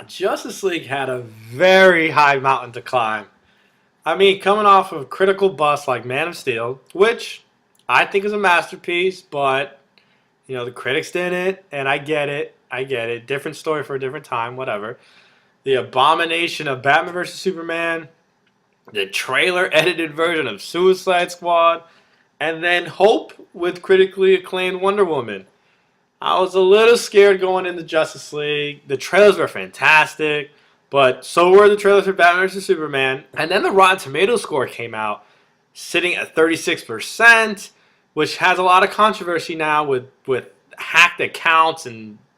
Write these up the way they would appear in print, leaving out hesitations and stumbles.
Justice League had a very high mountain to climb. I mean, coming off of critical busts like Man of Steel, which I think is a masterpiece, but the critics didn't, and I get it. I get it. Different story for a different time, whatever. The abomination of Batman vs Superman, the trailer edited version of Suicide Squad, and then Hope with critically acclaimed Wonder Woman. I was a little scared going into Justice League. The trailers were fantastic, but so were the trailers for Batman vs Superman. And then the Rotten Tomatoes score came out, sitting at 36%, which has a lot of controversy now with hacked accounts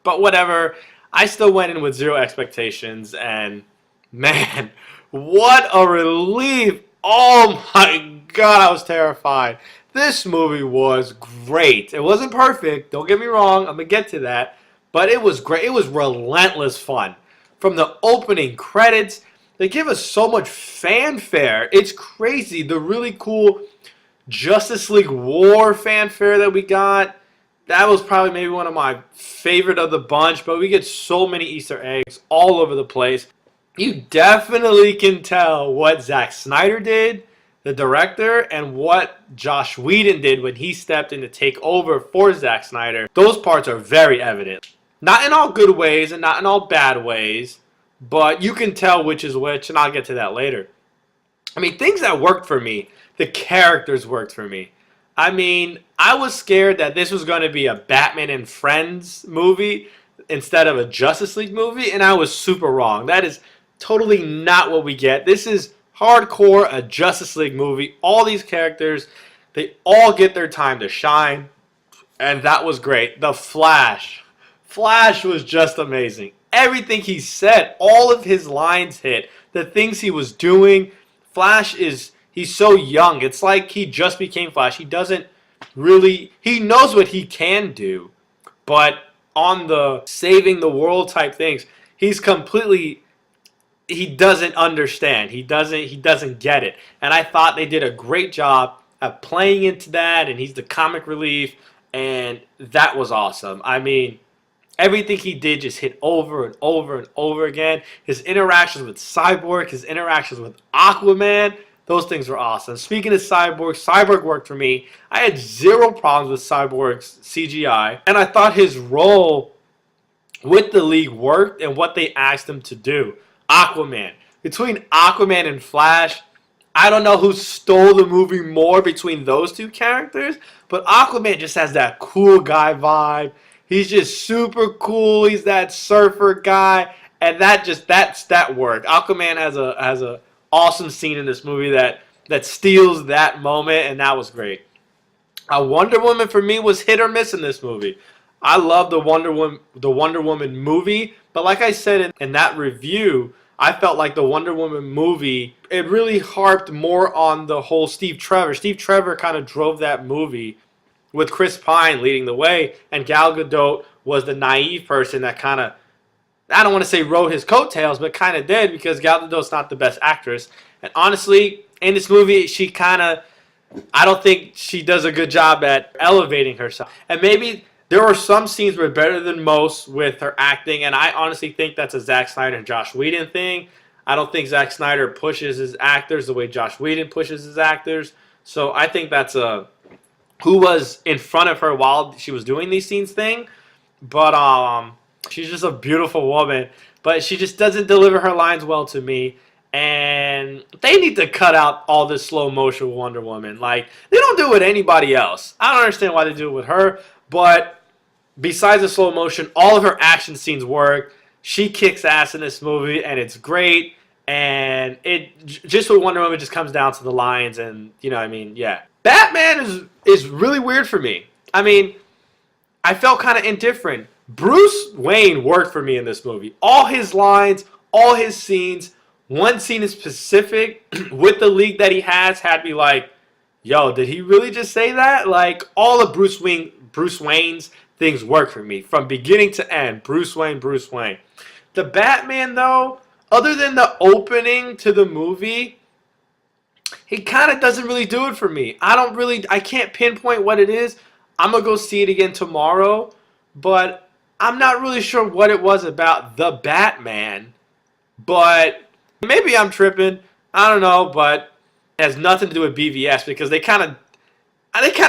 but whatever. I still went in with zero expectations, and man, what a relief! Oh my god, I was terrified. This movie was great. It wasn't perfect, don't get me wrong, I'm going to get to that, but it was great. It was relentless fun. From the opening credits, they give us so much fanfare. It's crazy. The really cool Justice League War fanfare that we got, that was probably maybe one of my favorite of the bunch, but we get so many Easter eggs all over the place. You definitely can tell what Zack Snyder did, the director, and what Josh Whedon did when he stepped in to take over for Zack Snyder. Those parts are very evident. Not in all good ways and not in all bad ways, but you can tell which is which, and I'll get to that later. I mean, things that worked for me, the characters worked for me. I mean, I was scared that this was going to be a Batman and Friends movie instead of a Justice League movie, and I was super wrong. That is totally not what we get. This is hardcore a Justice League movie. All these characters, they all get their time to shine, and that was great. The Flash was just amazing. Everything he said, all of his lines hit, the things he was doing. He's so young. It's like he just became Flash. He knows what he can do, but on the saving the world type things, he doesn't understand. He doesn't get it. And I thought they did a great job at playing into that, and he's the comic relief, and that was awesome. I mean, everything he did just hit over and over and over again. His interactions with Cyborg, his interactions with Aquaman, those things were awesome. Speaking of Cyborg worked for me. I had zero problems with Cyborg's CGI, and I thought his role with the League worked and what they asked him to do. Aquaman. Between Aquaman and Flash, I don't know who stole the movie more between those two characters, but Aquaman just has that cool guy vibe. He's just super cool. He's that surfer guy, and that worked. Aquaman has a awesome scene in this movie that steals that moment, and that was great. Wonder Woman for me was hit or miss in this movie. I love the Wonder Woman movie, but like I said in that review, I felt like the Wonder Woman movie, it really harped more on the whole Steve Trevor. Steve Trevor kind of drove that movie with Chris Pine leading the way, and Gal Gadot was the naive person that kind of, I don't want to say rode his coattails, but kind of did, because Gal Gadot's not the best actress. And honestly, in this movie, I don't think she does a good job at elevating herself. And maybe there were some scenes were better than most with her acting, and I honestly think that's a Zack Snyder and Josh Whedon thing. I don't think Zack Snyder pushes his actors the way Josh Whedon pushes his actors. So I think that's who was in front of her while she was doing these scenes thing. But she's just a beautiful woman, but she just doesn't deliver her lines well to me. And they need to cut out all this slow motion Wonder Woman. Like, they don't do it with anybody else. I don't understand why they do it with her, but besides the slow motion, all of her action scenes work. She kicks ass in this movie, and it's great. And it just with Wonder Woman just comes down to the lines, and yeah. Batman is really weird for me. I mean, I felt kind of indifferent. Bruce Wayne worked for me in this movie. All his lines, all his scenes. One scene in specific with the League that he had me like, yo, did he really just say that? Like, all of Bruce Wayne's things work for me from beginning to end. Bruce Wayne. The Batman, though, other than the opening to the movie, he kind of doesn't really do it for me. I can't pinpoint what it is. I'm going to go see it again tomorrow, but I'm not really sure what it was about the Batman But maybe I'm tripping. I don't know, but it has nothing to do with BVS because they kind of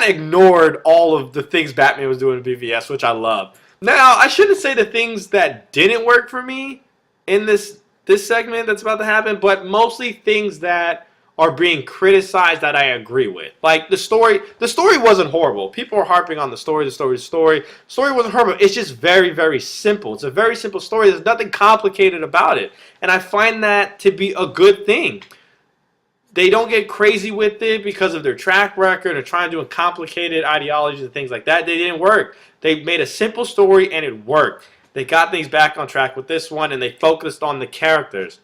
ignored all of the things Batman was doing in BVS, which I love. Now, I shouldn't say the things that didn't work for me in this segment that's about to happen, but mostly things that are being criticized that I agree with. Like the story wasn't horrible. People are harping on the story, the story, the story. The story wasn't horrible. It's just very, very simple. It's a very simple story. There's nothing complicated about it. And I find that to be a good thing. They don't get crazy with it because of their track record or trying to do complicated ideologies and things like that. They didn't work. They made a simple story and it worked. They got things back on track with this one and they focused on the characters.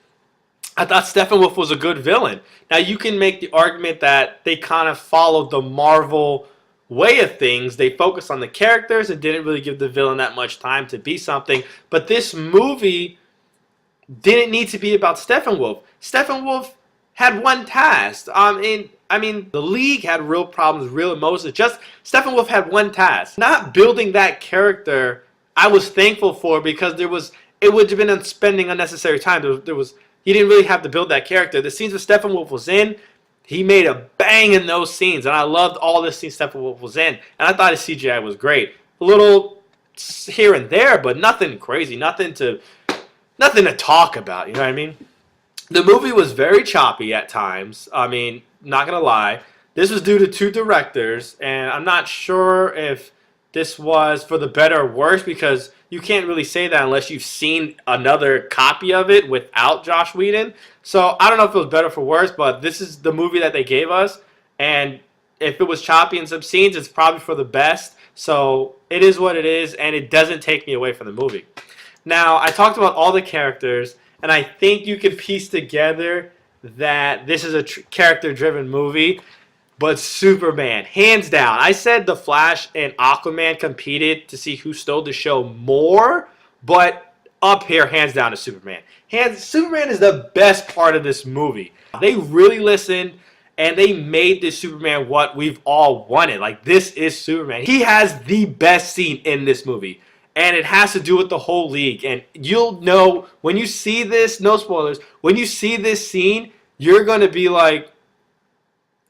I thought Steppenwolf was a good villain. Now you can make the argument that they kind of followed the Marvel way of things. They focused on the characters and didn't really give the villain that much time to be something. But this movie didn't need to be about Steppenwolf. Steppenwolf had one task. The League had real problems, real emotions. Just Steppenwolf had one task. Not building that character, I was thankful for because it would have been spending unnecessary time. He didn't really have to build that character. The scenes that Steppenwolf was in, he made a bang in those scenes, and I loved all the scenes Steppenwolf was in. And I thought his CGI was great. A little here and there, but nothing crazy, nothing to talk about. You know what I mean? The movie was very choppy at times. Not gonna lie. This was due to two directors, and I'm not sure if this was for the better or worse because you can't really say that unless you've seen another copy of it without Josh Whedon. So I don't know if it was better for worse, but this is the movie that they gave us, and if it was choppy in some scenes, it's probably for the best. So it is what it is, and it doesn't take me away from the movie. Now, I talked about all the characters, and I think you can piece together that this is a character-driven movie. But Superman, hands down. I said The Flash and Aquaman competed to see who stole the show more, but up here, hands down to Superman. Superman is the best part of this movie. They really listened, and they made this Superman what we've all wanted. Like, this is Superman. He has the best scene in this movie. And it has to do with the whole league. And you'll know when you see this, no spoilers, when you see this scene, you're going to be like,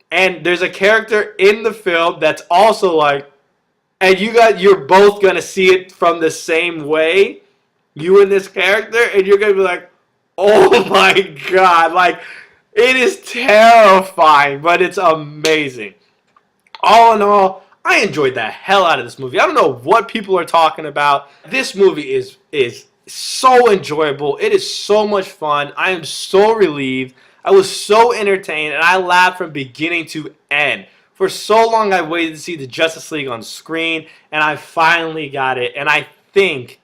and there's a character in the film that's also like, and you're both going to see it from the same way, you and this character, and you're going to be like, oh my God. Like, it is terrifying, but it's amazing. All in all, I enjoyed the hell out of this movie. I don't know what people are talking about. This movie is so enjoyable. It is so much fun. I am so relieved. I was so entertained, and I laughed from beginning to end. For so long, I waited to see the Justice League on screen, and I finally got it. And I think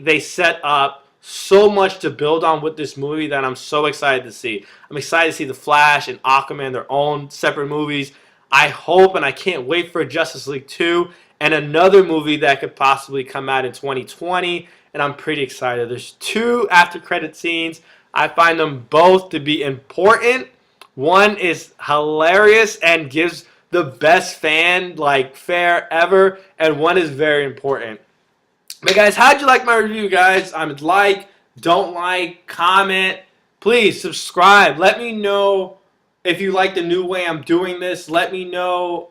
they set up so much to build on with this movie that I'm so excited to see. I'm excited to see The Flash and Aquaman, their own separate movies. I hope and I can't wait for Justice League 2 and another movie that could possibly come out in 2020, and I'm pretty excited. There's two after credit scenes. I find them both to be important. One is hilarious and gives the best fan fare ever, and one is very important. But guys, how'd you like my review, guys? Don't like, comment. Please subscribe. Let me know if you like the new way I'm doing this. Let me know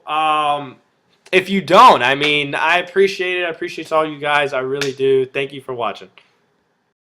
if you don't. I appreciate it. I appreciate all you guys. I really do. Thank you for watching.